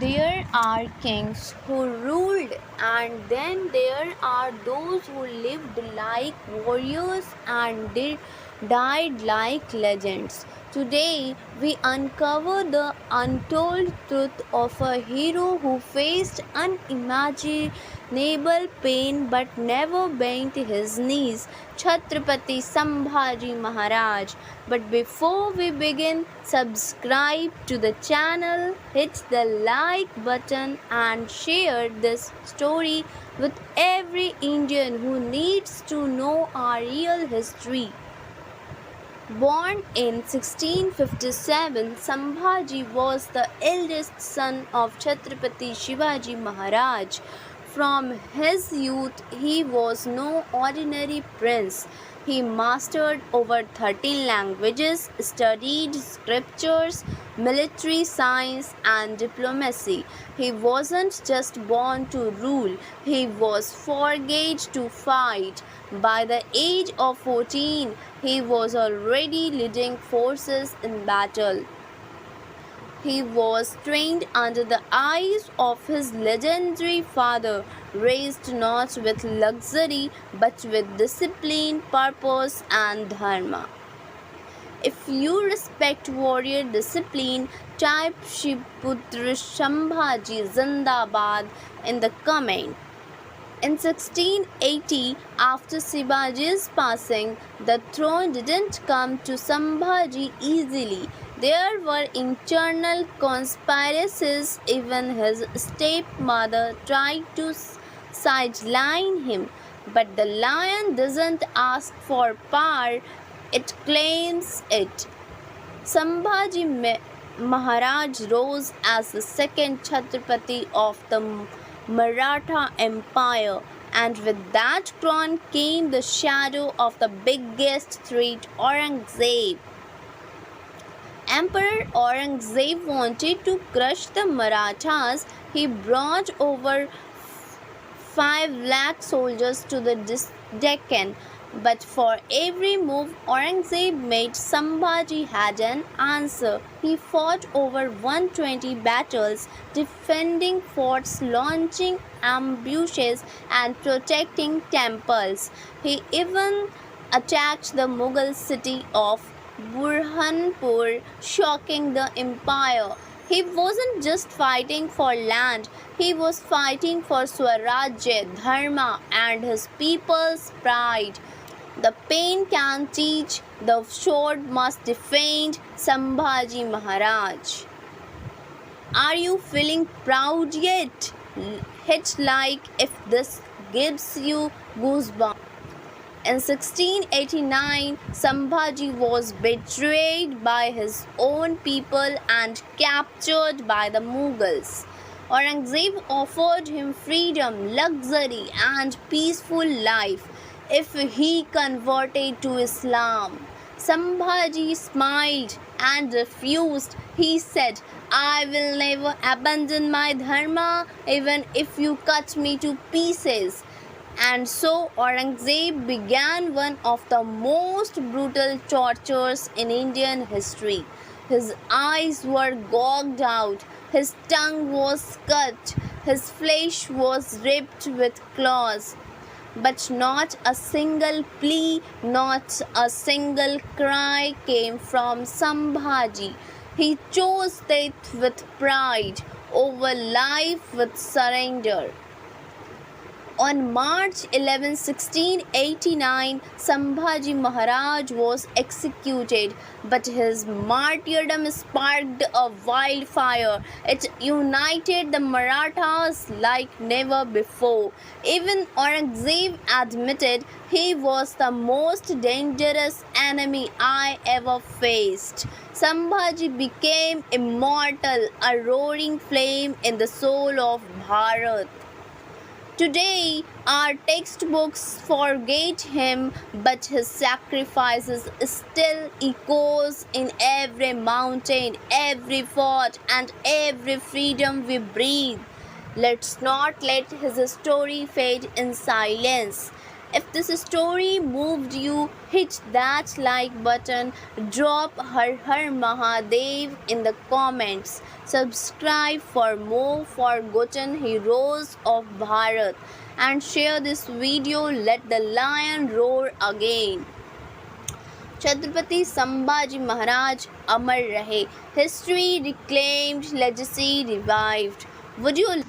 There are kings who ruled, and then there are those who lived like warriors and died like legends. Today, we uncover the untold truth of a hero who faced unimaginable pain but never bent his knees, Chhatrapati Sambhaji Maharaj. But before we begin, subscribe to the channel, hit the like button, and share this story with every Indian who needs to know our real history. Born in 1657, Sambhaji was the eldest son of Chhatrapati Shivaji Maharaj. From his youth, he was no ordinary prince. He mastered over 13 languages, studied scriptures, military science, and diplomacy. He wasn't just born to rule, he was forged to fight. By the age of 14, he was already leading forces in battle. He was trained under the eyes of his legendary father, raised not with luxury but with discipline, purpose, and dharma. If you respect warrior discipline, type Shiputra Shambhaji Zindabad in the comment. In 1680, after Shivaji's passing, the throne didn't come to Sambhaji easily. There were internal conspiracies. Even his stepmother tried to sideline him. But the lion doesn't ask for power, it claims it. Sambhaji Maharaj rose as the second Chhatrapati of the Maratha Empire, and with that crown came the shadow of the biggest threat, Aurangzeb. Emperor Aurangzeb wanted to crush the Marathas. He brought over 5 lakh soldiers to the Deccan. But for every move Aurangzeb made, Sambhaji had an answer. He fought over 120 battles, defending forts, launching ambushes, and protecting temples. He even attacked the Mughal city of Burhanpur, shocking the empire. He wasn't just fighting for land, he was fighting for Swarajya, Dharma, and his people's pride. The pain can teach, the sword must defend. Sambhaji Maharaj. Are you feeling proud yet? Hit like if this gives you goosebumps. In 1689, Sambhaji was betrayed by his own people and captured by the Mughals. Aurangzeb offered him freedom, luxury, and peaceful life if he converted to Islam. Sambhaji smiled and refused. He said, I will never abandon my dharma even if you cut me to pieces. And so Aurangzeb began one of the most brutal tortures in Indian history. His eyes were gouged out, his tongue was cut, his flesh was ripped with claws. But not a single plea, not a single cry came from Sambhaji. He chose death with pride over life with surrender. On March 11, 1689, Sambhaji Maharaj was executed, but his martyrdom sparked a wildfire. It united the Marathas like never before. Even Aurangzeb admitted he was the most dangerous enemy I ever faced. Sambhaji became immortal, a roaring flame in the soul of Bharat. Today, our textbooks forget him, but his sacrifices still echoes in every mountain, every fort, and every freedom we breathe. Let's not let his story fade in silence. If this story moved you, hit that like button, drop Har Har Mahadev in the comments. Subscribe for more forgotten heroes of Bharat and share this video. Let the lion roar again. Chhatrapati Sambhaji Maharaj Amar Rahe. History reclaimed, legacy revived. Would you